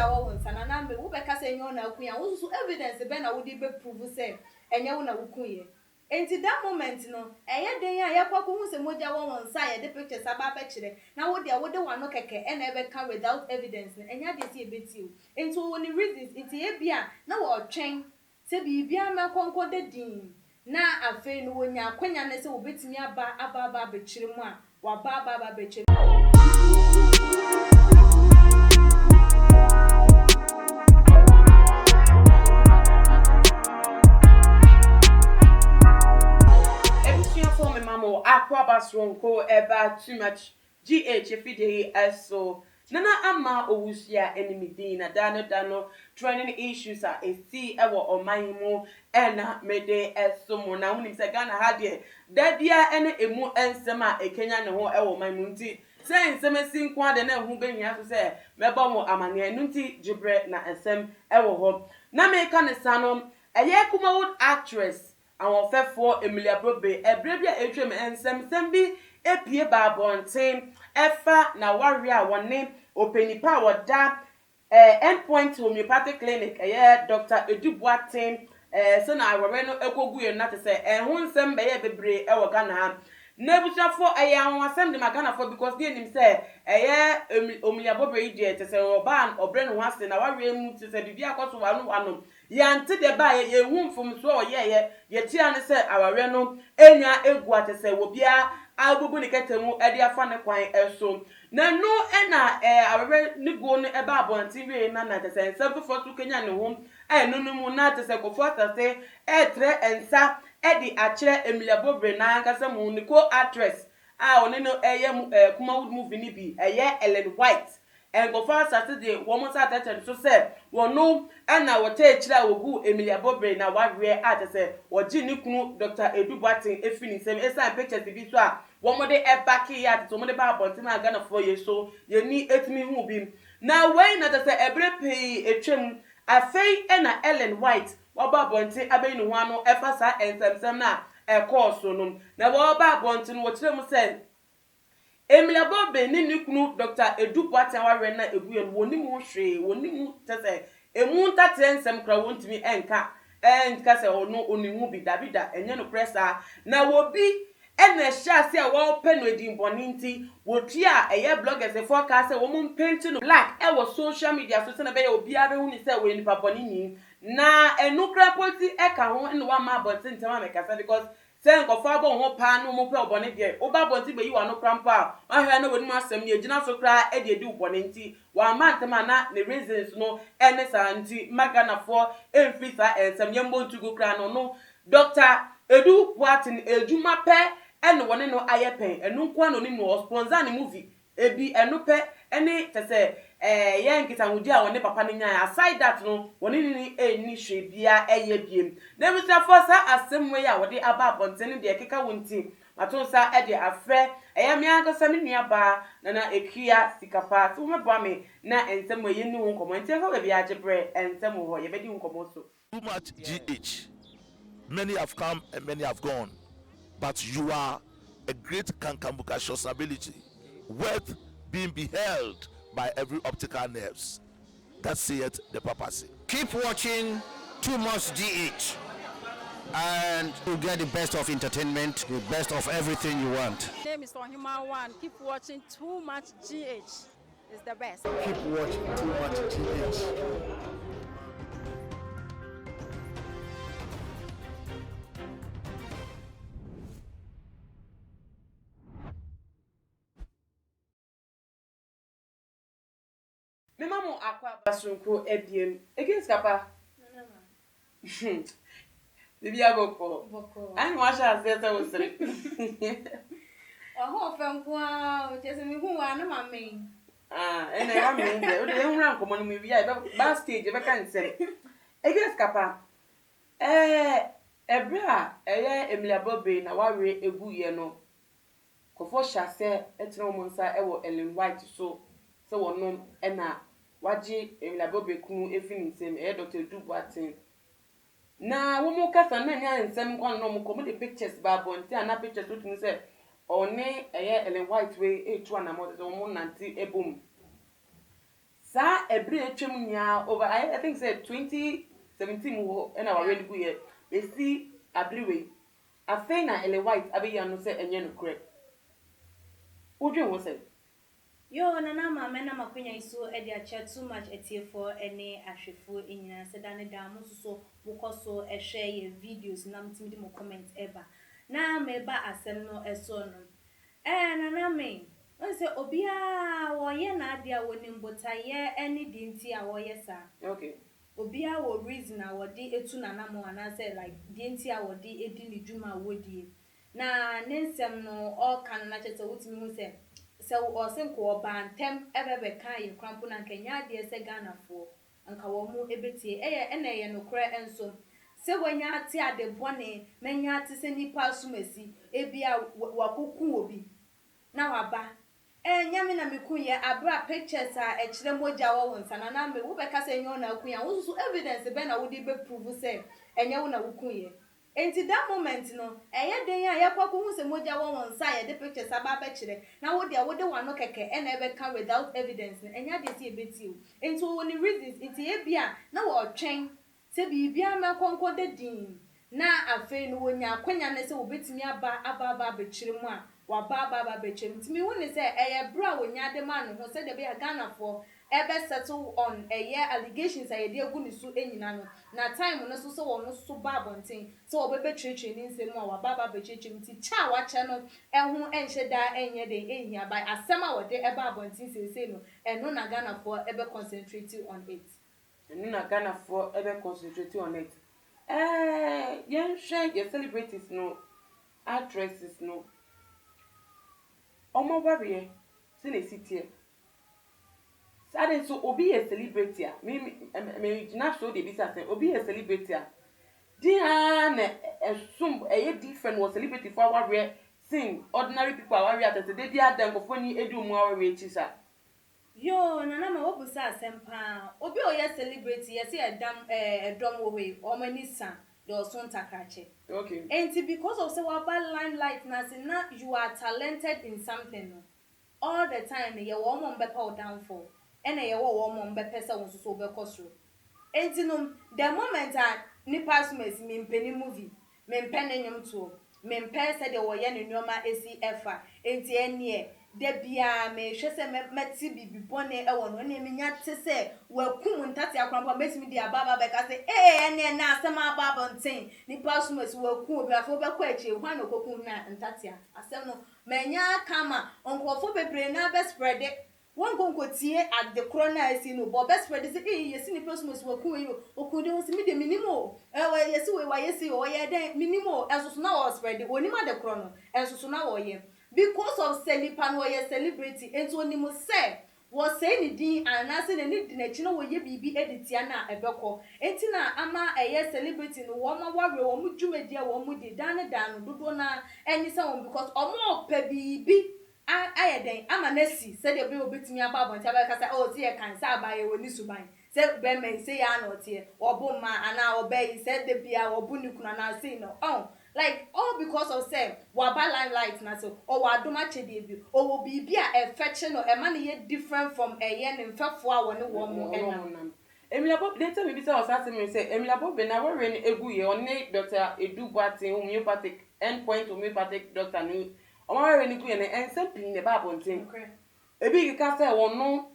moja wo won sana na me wo be ka say nyo na akun ya wo so evidence be na wo di be prove say enye wo na wo kun ye enti that moment no eye den ya yakwa ko hu se moja wo won sa ye de pictures aba be kire na wo dia wo de wano keke e na be kan without evidence enya de ti ebeti o enti wo ni reasons enti e bia na wo twen se bi bia ma konko de din na afi no wo nya akwanya na se wo betimi aba be kire mu a wa ba be kire Aquabasronko eba too much GH efide eso nana ama owusia enimidi na dano training issues a esi ewo oman mu ena mede eso mo na hunim se Ghana ha de dadia ene emu ensem a ekenya ne ho ewo oman mu nti se ensem esi nko ade na hu behia so se meba mo amane nti jibre na ensem ewo ho na me ka ne sanom eye Kumawood actress awon fefo Emilia Bobe ebrebia etwem ensem bi epie ba bonten efa na wari a wonne openipa woda endpoint homeopathic clinic Dr. Edubuaten so na awore no ekoguye na te se ho nsem be ye bebre e wo Ghana ha nebusafo anwo asem de Ghana for because dey nim se Emilia Bobe ide te se oban obre no ase na wari mu te se bibia akoso wano yante de ba ye hu mfom so ye tia ne se aware no enya egu atese wo bia abubu ne ketemu e de afa ne kwan eso na no na aware ne go no e ba abonti we na tese nsem fofo so kenya ne ho nunu mu na tese kofo atase tre ensa di akire Emilia Bobe na nkasa mu ne ko actress one no Kumawood movie ni bi Ellen White and go far Saturday one more Saturday so said no na wote ekira ogu Emilia Bobe na wawe at say oji ni kunu Dr. Edubuaten efini sem esan pictures bi so a one more dey back here to mo dey ba abonti na Ghana for ye so ye ni etimi hu bi na when na say ebre pay etwem afei na Ellen White oba abonti abai ni ho ano efa sa ensem na course no na oba abonti no wo kire mu say Emilia Bobe ni kunu Dr. Edubuaten aware na eguye woni mu hwe woni mu tese emu ntate nsem kra wontimi enka enka se ono onimu bi dabida enye no pressa na wobi ena hia se wo peno edin boni nti wotua bloggers e forecast se wo mu paint no black e wo social media so se na be obi abe hu ni se we nipa boni ni na enukra poti e ka ho ene wa ma boti ntema mekasa because sen ko fa bo ho pa no mo pe obone de oba bonti be yi wa no krampa ahwe na woni asem ni ejina so kra e de ubone nti wa ma ntema na ne reasons no ene sa nti magana for emfisa ensem yembo ntugo kra no Dr. Edubuaten ejuma pe ene woni no ayepen enu nko no ni no sponsor ni movie ebi enu pe ene tese ye nkita hudi a woni papa ne nyan aside that no woni ni eni hwe bia eye biem na Mr. Fosa asemwe ya wodi aba abonten de ekeka wonti mato sa e de afre me ankasa me nua ba na ekia sikapa so me bua me na ensem ye ni won komo enti ko bia agebre ensem ho ye bedi won komo so too much GH. Many have come and many have gone, but you are a great kankambuka ability worth being beheld by every optical nerves. That saith the papacy. Keep watching Too Much GH and you get the best of entertainment, the best of everything you want. My name is Ohima One. Keep watching Too Much GH. It's the best. Keep watching Too Much GH. Me mamu Aquabasronko ebiem against kapa bibi agoko ani wa sha azeta wosre oho famkwa o chese mi hu wa na mame ene ya me nde o de hunra nkomo no mi bia ba stage be kan sem against kapa ebra Emilia Bobe na wawe eguye no kofo shase etro mo nsa ewo Ellen White so wono ena waji Emilia Bobe kunu efini nsem Dr. Edubuaten na wo mu kasa na nya nsem kwa no mu komo the pictures ba bonti ana pictures to tun say one Ellen White we etu ana mo so mo nanti ebom Sa every etwem nya over I think say 2017 wo na wa ready go ye. They see abriwe. Afei na Ellen White abeya no say enye no kre. Wodwe wo say Yo, nana mama na makunya iso e dia chat too much etiefo ene ahwefo enyina se da ne da mo so bukoso e share ye videos na mtimi di mo comment eba na me ba asem no eso no nana me on se obia wo ye na ade a woni mbota ye ene di nti a wo ye sa okay. obia wo reason a wo di etu nana mo ana say like di nti a wo di edi ni dwuma wo di na nensem no all kan na chete wotimi hu se so osin ko bantem ebebe kan ye krampo na nkanya de se Ghana fo anka wo mu ebetie eye no kra enso se wanya ate ade bone menya ate se nipa sumasi ebia wakoku obi na waba nyame na meku ye abra pictures a ekire moja wo wonsa na me wo beka se nyo na akuya wo so evidence be na wo di be prove se enye wo na woku ye. Enti that moment no den ya yakwaku hu se moja wo wonsa ye de pictures aba be kire na wo de wano keke na ebe kan without evidence enya de ti ebeti o enti wo ni reasons enti e bia na wo twen se bibia ma konko de din na afei no wonya akwanya na se wo betimi aba be kire mu a wa ba be kire ntimi wo ni se eye bra wonya de man ho se de be Ghana for ebe settle on allegations a yede egu ni su enyina no na time no so wo no so ba bonten so wo bebe twetwe ni nsem a wa ba be twetwe mti cha wa che no ehu enhye da enye de ehia by asem a wo de eba bonten sese no eno na Ghana for ebe concentrate on it. Eno na Ghana for ebe concentrate on it. Yen share your celebrities no actresses no. Omo babiye se na sitie. Sade so obi a celebrity a me gina show de bisa say obi a celebrity a dia na esum different was celebrity for our sing ordinary people our at the dey dia dem go ni edu mu our chisa. Yo nana ma wo busa asempa obi o ye celebrity ye se edom wo we o mani san de osun takrache. Okay. And because of say wa ba limelight na say na you are talented in something no all the time ye wo mo mbe pa downfall ena ye wo mo mbe pesa won so be kosro entinom the moment a nipa sumes mi mpeni movie me mpene nyum to me mpese de wo ye ne nyoma esi efa enti enie de bia me hwese meti bibi bone e wo no ne menya te se wakum ntate akrampa metimi di ababa be ka se ene na asem ababa nten nipa sumes wakum obi afo be kwa echi hwan no kokum na ntate asem no menya kama onkofo bebre na be spread it. One go tie at the corona esi no but best friend say yesi ni person mo ku we okude o si me de minimo yesi we wa yesi o ye den minimo enso na o spread oni ma de corona enso na wo ye because of celepan wo ye celebrity ento oni mo say wo say ni din anase ne ni na chi no wo ye bibi editia na ebekọ enti na ama eye celebrity no wo ma ware wo mu dwumadi a wo mu di dan dodo na eni say won because omo pe bibi ayeden ama nasi said the bill betimi ababon ti abaka say oh tie kan say abaye woni suban say be men say ya na otie obo ma ana obey said the bia obu nikuna na say no like all because of say wa ba limelight na so o wa doma chede bi o wo bibia affection no e man ye different from eye ne mfefo a woni wo mo enam Emilia Bob later me be say osase me say Emilia Bob na we re egu ye oni Dr. Edu Boateng homeopathic endpoint homeopathic doctor ni o ma we ni ku ye ne ensempin ne ba bonten ebi ka say wono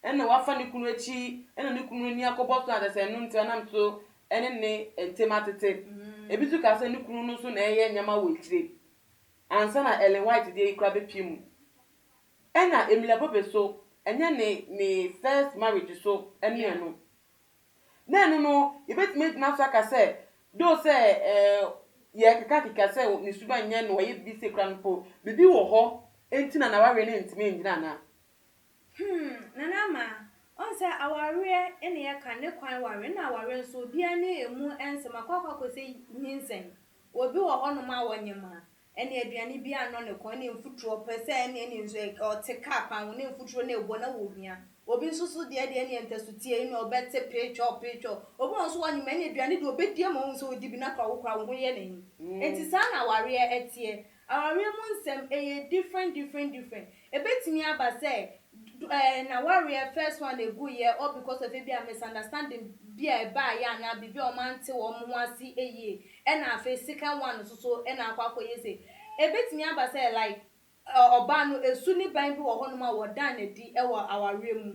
ene wa fa ni kunu echi ene ni kunu ni akobo so ade say nu nti anam so ene ne entematete ebi tu ka say ni kunu no so na eye nyama wo etire ansa na Ellen White dey ikra be piemu ena Emilia Bob so enye ne first marriage so ene no na no ibetime na so aka say do say ye kaka say ni suba nye no ye bi se kra no bibi wo ho enti na na wawe ne ntime ngina na nana ma on say aware ene ye kan ne kwan ware na aware so bia ne emu ensema kwakwa say nyinsen obi wo ho no ma wonyema ene aduane bia no ne kwan ne mfuturo pese ene nso o teka kwan ne mfuturo ne ebo na wo hia obi susu de ne entesutie ino obete picture obi onso wanyema ne aduane de obedie mo nso odi bi na kwa wo ye ne enti sa na aware etie aware mu nsem eye different ebetimi aba say na warrior first one a good year or because of maybe a misunderstanding be a buy na be o man te wo mo asi eye e na afa second one so e na akwa ye say e betimi aba say like oba no esu ni ban bi wo ho no ma wo dan na di e wo aware mu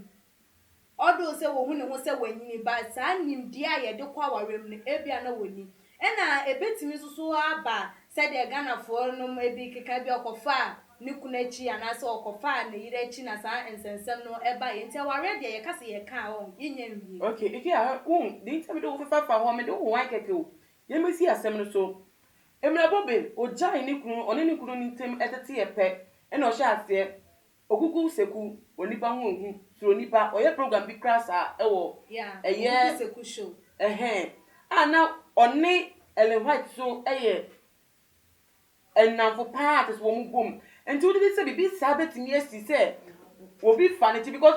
odo say wo hu ne ho say wanyini ba sa nim di a ye de kwa aware mu e bia na woni e na e betimi so aba say de Ghana for no e bi keka bi okofa ni kunachi anase okofa na yirechi na sa ensensem no eba ye ntia ware de ye kase ye ka on yenye nwie. Okay, if you are the interview do fa ho me do wan keke o. Ye mesi asem no so. Emra bobe o jai ni kunu oni ni kunu ni tem etete ye pe e na o sha ase okuku seku onipa ho hu so onipa oye program bi krasa e wo Yeah. eye seku show. Ana oni Ellen White so eye enamfo part is wo mu bom enti wodi say bibi sabetimi esi say obi fanity because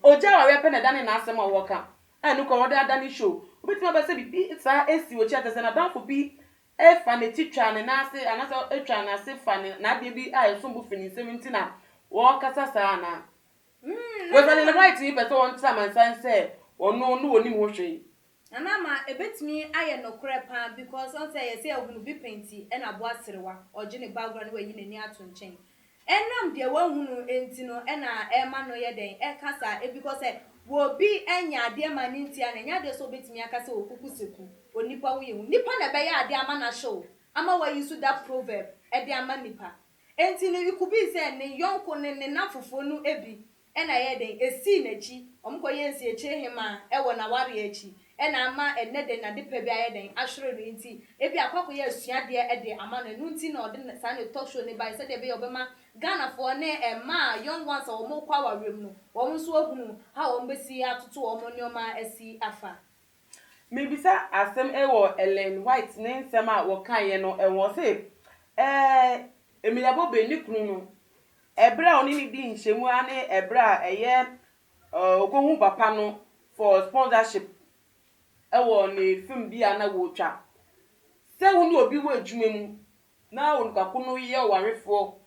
oja wa pe na dane na asem a woka anu ko wodi adani show obetimi ba say bibi sa esi wo chi atese na danfo bi e fanity twa ne na ase anasa e twa na ase fane na de bi a so bu fini 70 na wo kasa sa na we fane le right ni person won time and say ono no oni mo hwe Anama ebetimi aye no pa because on say yes ehunu bi penti e na bo aserewa oje ne background we yi nani ato nchen enam de wahunu enti no e na e ma no ye den e kasa e because wo bi enya ade ma ni ntia na nya de so betimi akasa okuku seku onipa wo ye hu nipa na be ya ade ama na show ama wa use that proverb e de ama nipa enti no ikubi say ne yonko ne na fofo no ebi e na ye den esi nachi omko ye esi echi hima e wo na ware echi ena ama enede na de pa bi ayeden ahwere no nti ebi akwako ye asua de e de ama no nti na ode sa ne talk show ne by say de be obema Ghana for ne ma young ones o mo kwa warem no wo mo so ohunu ha wo mbesi atoto wo mo nyoma asi afa maybe sa asem wo Ellen White ne nsem a wo kan ye no wo say Emilia Bobe ni kunu no ebra oni ni di nhemu ane ebra eye okohu papa no for sponsorship ewo ni film bia na wo twa se wo ni obi wo adwuma mu na wo nkako no ye warefo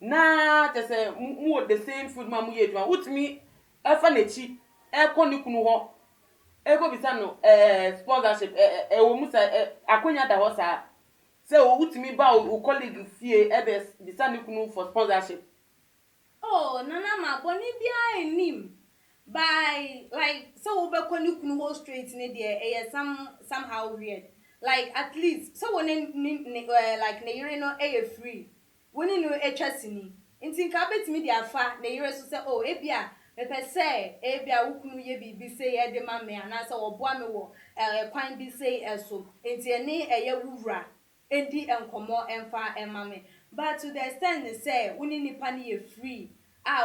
na tese mu the same food ma mu ye adwuma wutimi efa na chi eko ni kunu ho ego bisa no sponsorship wo mu sa akonya da ho sa se wo wutimi ba o colleague fie ebe bisa ni kunu for sponsorship. Oh nana ma boni bia enim by like so we be koni kunu whole straight ne there somehow weird like at least so when like na yere no free when no etwasini nti nka betimi dia fa na yere so say oh ebia pepe say ebia wukunu ye bibi say ye de ma me ana say oboa me wo kwan bi say eso nti ene eye wura endi enkomo emfa emame but to the extent they say we need nipa na ye free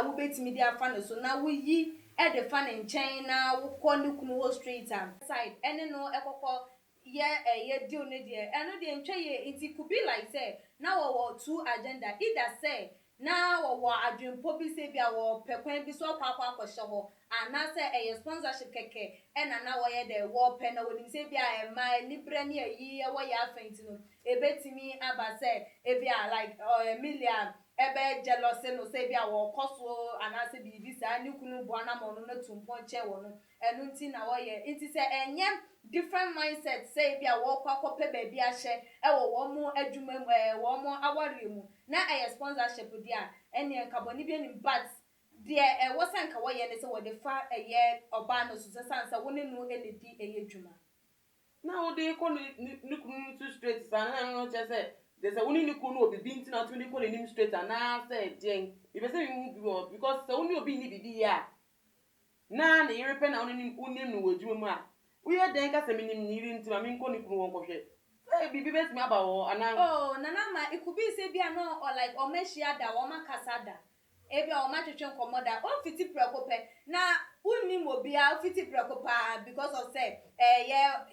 wo betimi dia fa no so na wo yi e de fa ne nchen na wo kɔ ne kunu wo street side ene no ekɔkɔ ye deal ne de eno de ntwe ye it could be like say na wo two agenda either say na wo adwempo bi say bia wo pekwan bi so kwakwa akɔhye ho ana say sponsorship keke ena na wo ye de wo pe na wo nim say bia ma libre ne ayi wo ya afenti no ebetimi aba say bia like million ebe jealousy no say bia wo koso ana say bi sa ni kunu bo na mo no tumpo che wo no enu nti na wo ye nti say enye different mindset say bia wo kwakope ba bia hye wo mo adwuma wo mo aware mu na sponsorship dia ene nkaboni bi ni but dia wo sanka wo ye ne say wo de fa oba no so sansa wo ne no ene di adwuma na wo de ko ni kunu too straight sana no che say there's a winning ni kunu obi binti na tuni ko ni straight na say den if say you be one because so ni obi ni bibi ya na na yere pe na oni no wodwuma mu a wo ye den ka se minim ni ri nti ma mi nko ni kunu won ko hwe bibi bes mi aba wo ana oh nana ma it could be say bia no or like o mehia da wo makasada ebia o matwetwe nkomoda o fiti prekope na unni mobia o fiti prekopa because of say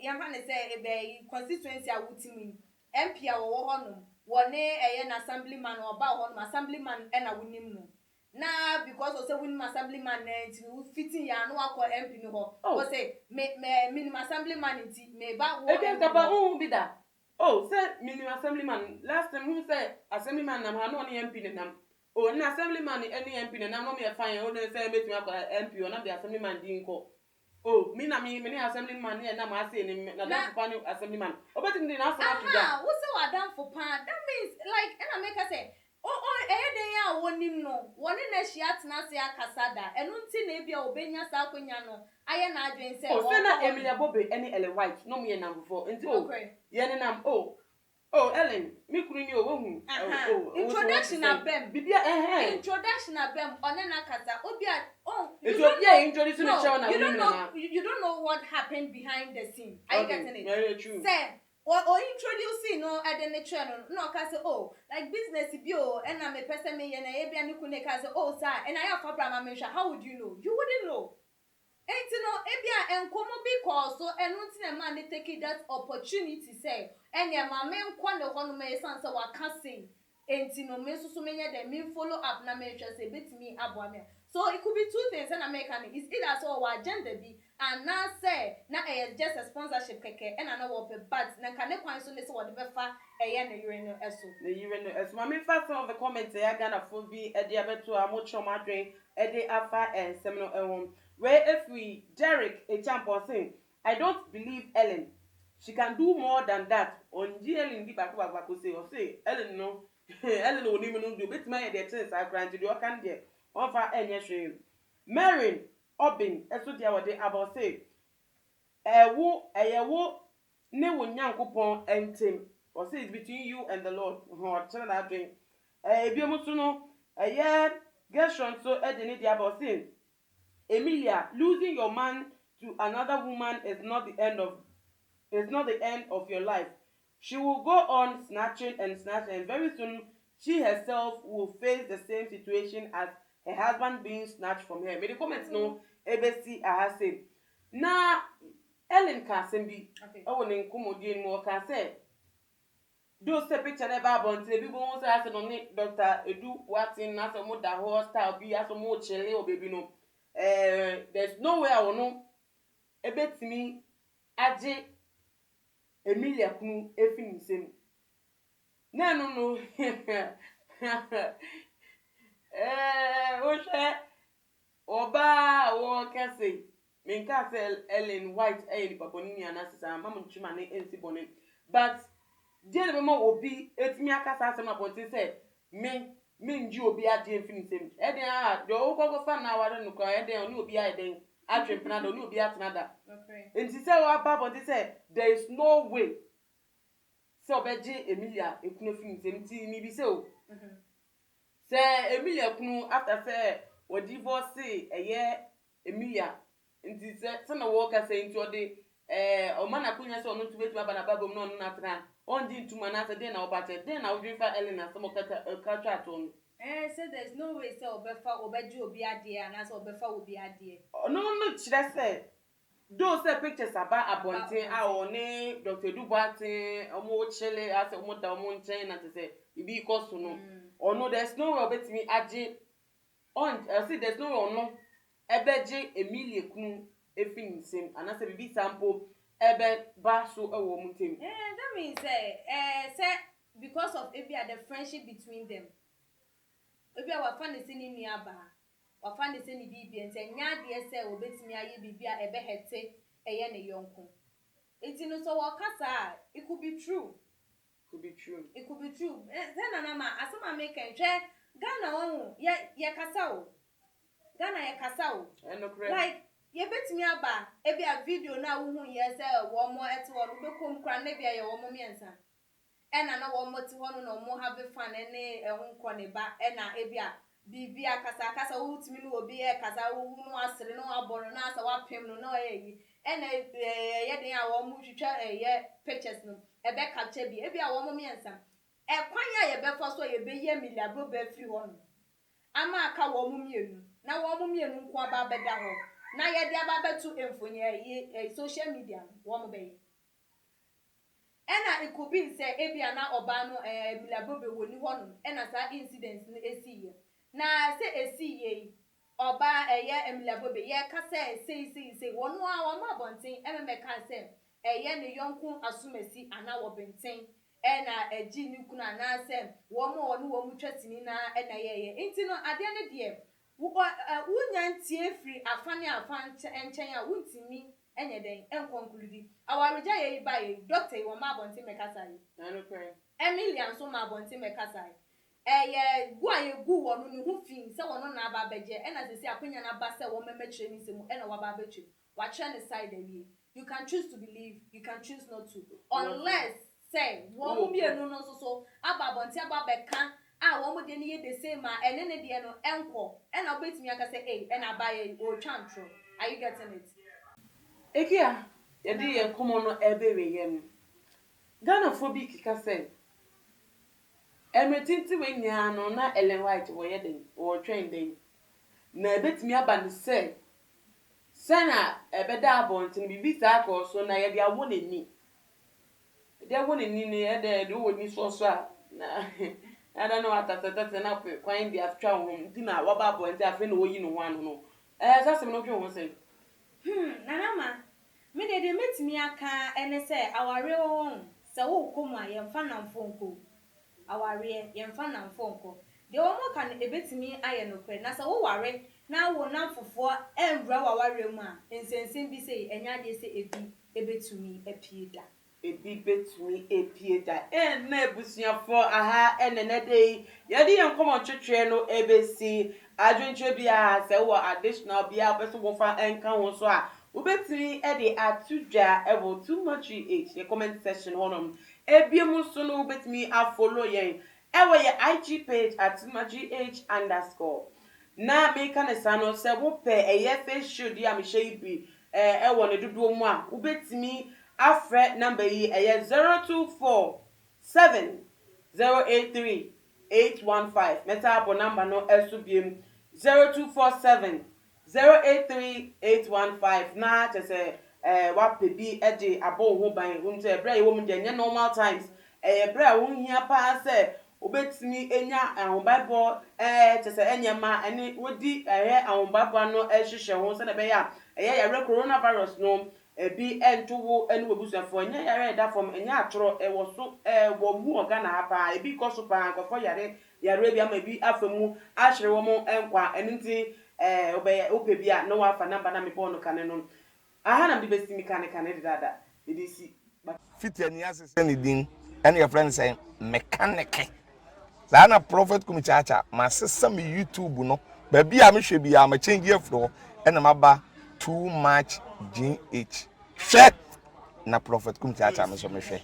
yamfa ne say ebe constituency a wutimi MP a wo honom wone na assemblyman oba honom assemblyman na wunim no na because of say wunim assemblyman na nti wo fiti ya no akọ MP no ho o say me minimum assemblyman nti me ba wo e kapa bi da oh say minimum assemblyman last time who say assemblyman na ha no ne MP ne nam Oh, an assemblyman any MP na no me fine o na say make me akwa MP o na the assemblyman din ko. Oh, me assemblyman here na ma say ni na that pan assemblyman. Obeti ndi na asema to da. Wo say wa dan for pan. That means like and I make her say, oh den ya wonim no. Woni na hia tena se akasa da. Enu nti na ebia obenya sa akonya no. Aye na adwen say. Oh, say na Emilia Bobe any Ellen White. No me na before. Nti oh. Ye ni nam oh. Oh, Ellen, me kunu ni o wohu. Introduction abem. Bibia Introduction abem onena kasa. Obia introduce me chair na you don't know what happened behind the scene. Are you getting it? Very true. Say or introducing no at the nature no ka say oh like business bio and na me person me na e bia ni kunu ka say oh sir and I have Abraham mention how would you know? You wouldn't know. Enti no ebia enkomo because so enu nti na man dey take that opportunity say enya ma me nkwa ne ho no me san say waka say enti no me so me nya dem me follow up na me hwe say betimi aboa me. So it could be two things and American is either so our agenda be and now say na just a sponsorship keke and na wo pe but na kan ne kwan so le say wo de befa na ureno eso na ureno eso ma me fa some of the comments ya Ghana for be e de abeto amocho madwen e de afa semino ehom where if we Derek a champion saying I don't believe Ellen she can do more than that on Ellen di back say or say Ellen no Ellen no ni me no do betima e de things I grant you can there over enye hwe Marin Obin eso dia wode about say eyewo ne wo nyankopon entem or say it's between you and the Lord ho tell that dream ebiomu so no Gershon so e de ne dia about say Emilia, losing your man to another woman is not the end of your life. She will go on snatching, and very soon she herself will face the same situation as her husband being snatched from her. May the comments know ABC ahase. Na Ellen Kasembi, oh ne nkomodi ni mo ka say. Do say picture na ba bon te bi bo say ase no ne Dr. Edu Watin na so mo da hostile bi aso mo chele o baby no. There's no way I will know ebetimi aje Emilia kunu efin nsem na no ohwe oba wo kase minka say Ellen White ni paponi ni anasisa mama ntuma ne ensi bonin but die le mo obi etimi akasa asem na ponti say me nji obi ade efin nsem eden do wo fa na ware no kwa eden oni obi eden atwempna do oni obi atnada okay enti say wa babo dey say there is no way so obeje Emilia ekunu efin nsem ti mi bi say o say Emilia kunu after say we divorce Emilia enti say na wo ka say enti ode o mana kunya say onu tubetu aba na babom no na tra on di ntuma na say den na obate den na odwinfa Elena some kata aton say there's no way say obeji obi ade and as obefa obi ade no chire say do say pictures about abonten a oni Dr. Dubois omo chele as omo da omo nchen na say ibi ikosu no no there's no way obetimi age on see there's no way no ebeje Emilia kunu efin nsem anase bibi sample ebe ba so ewo muntem that means say because of the friendship between them wa fa ne sini nua ba wa fa ne sini bibi ente nya de say obetimi aye bibi a ebe hete eye ne yonko enti no so wakasa it could be true then na ma asema make enhwe Ghana won ye kasa o Ghana ye kasa o like ye betimi aba ebi a video na wo hu ye say wo mo ete wo be kom kra na bia ye wo mo miensa ena na wo mo ti ho no mo have fun ne ehun ko ne ba ena ebi a bibi akasa wo timi no obi e kasa wo no asere no aboro na asa wa pem no eyi ena ye den a wo mo twitwa ye pictures no ebe capture bi ebi a wo mo miensa kwan ya ye be fo so ye be ye Emilia bro be free ho no ama aka wo mo mienu na wo mo mienu nko aba beda ho na ye de aba betu emfonye social media wo mo be ena it could be say ebia na oba no Emilia bobe woni ho no ena sa incidents no esiye na say esiye oba Emilia bobe ye ka say wono a wo ma bonten ememe kan say ne yonku asumasi ana wo benten ena eji ni kuna na se wo mo no wo mu twatini na ena yeye nti no ade ne de wunya ntie free afane afan enchen a wuntimi enye den enkonkludi awareja ye ba ye doctor yi wo ma bonti mekasa yi na no kwen Emilian so ma bonti mekasa yi eye gu aye gu wo no ne hu fin se wo no na aba beje ena sesi akonya na ba se wo memechire ni semu ena wa ba beche wa try ne side awie you can choose to believe you can choose not to unless say wo mu bienu no so aba bonti aba beka wo mu de ne ye the same ma ene ne de no enko ena obetimi aka say ena ba ye o twantro are you getting it Ekia yedi ye komo no ebewe yem Ghana phobic kika say Emetinti we nya no na Ellen White wo yeden wo train den na ebetimi aba ne say sana ebeda abontin bibi sa ka so na ye dia wo nani dia wo nani ne ye de do woni so a na I don't know what that na kwan bi atwa wo nti na wo ba abontin afi na wo yi no ho ano no sasem no twe wo say nanama me de metimi aka ene se aware won se wo komu a yemfa na mfonko aware yemfa na mfonko de wo mo kan ebetimi aye no kwe na se wo ware na wo na fofo enwura waware mu a ensensen bi se enya de se ebi ebetumi epieda ebi betumi epieda na ebusuafo aha enene dey yedi yenkomo twetwe no ebesi adwentwe bia se wo additional bia beso wo fa enka ho so a ubetumi de atudwa ewo too much the comment section honom ebiemu so no ubetumi afollow yen ewo ye IG page @too_much_gh_ na make na sano se wo pe eye face show dia me shey bi ewo ne dodo mu a ubetumi afre number yi eye 0247083815 meta abo number no esubiem 0247083815 na chese wa pebi ede abo ho ban unto ebra ye wo mu de normal times ebra wo hia pa se obetimi enya ahobaibo chese enyema ene wodi ahobaibo no ehhehye ho se na be ya ya coronavirus no ebi entowo ene webusuafo enya yare da from enya atoro ewo so wo mu oga na apa ebi koso pa nkofo yare bi ama ebi afemu ahire wo mo enkwa enti ope bia no wa fa number na me bono kane no aha na bi besi mi kane dada edisi Fiti ani asese ni din and your friend say mechanic. Zana prophet kum chacha ma sesa me YouTube no ba bia me hwe bia ma change afro and ma ba too much GH. Shit na prophet kum chacha me so me hwe.